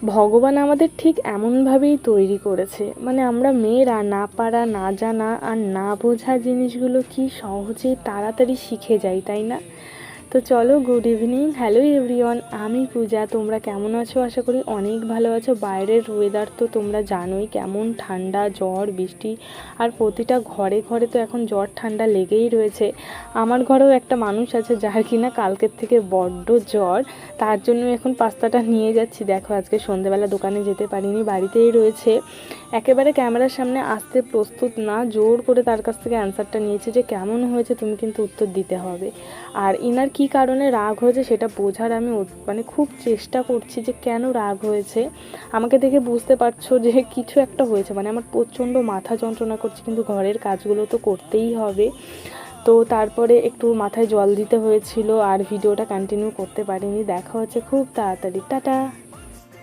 ভগবান আমাদের ঠিক এমনভাবেই তৈরি করেছে, মানে আমরা মেয়েরা না পারা, না জানা আর না বোঝা জিনিসগুলো কি সহজেই তাড়াতাড়ি শিখে যাই, তাই না? তো চলো, গুড ইভিনিং, হ্যালো এভরিওয়ান, আমি পূজা। তোমরা কেমন আছো? আশা করি অনেক ভালো আছো। বাইরের ওয়েদার তো তোমরা জানোই কেমন ঠান্ডা, ঝড় বৃষ্টি, আর প্রতিটা ঘরে ঘরে তো এখন জ্বর ঠান্ডা লেগেই রয়েছে। আমার ঘরেও একটা মানুষ আছে যার কিনা কালকের থেকে বড্ড জ্বর, তার জন্য এখন পাস্তাটা নিয়ে যাচ্ছি। দেখো, আজকে সন্ধেবেলা দোকানে যেতে পারিনি, বাড়িতেই রয়েছে। একেবারে ক্যামেরার সামনে আসতে প্রস্তুত না, জোর করে তার কাছ থেকে অ্যান্সারটা নিয়েছি যে কেমন হয়েছে তুমি কিন্তু উত্তর দিতে হবে। আর ইনার কী কারণে রাগ হয়েছে সেটা বোঝার আমি মানে খুব চেষ্টা করছি যে কেন রাগ হয়েছে। আমাকে দেখে বুঝতে পারছো যে কিছু একটা হয়েছে, মানে আমার প্রচণ্ড মাথা যন্ত্রণা করছে, কিন্তু ঘরের কাজগুলো তো করতেই হবে। তো তারপরে একটু মাথায় জল দিতে হয়েছিল আর ভিডিওটা কন্টিনিউ করতে পারিনি। দেখা হচ্ছে খুব তাড়াতাড়ি, টাটা।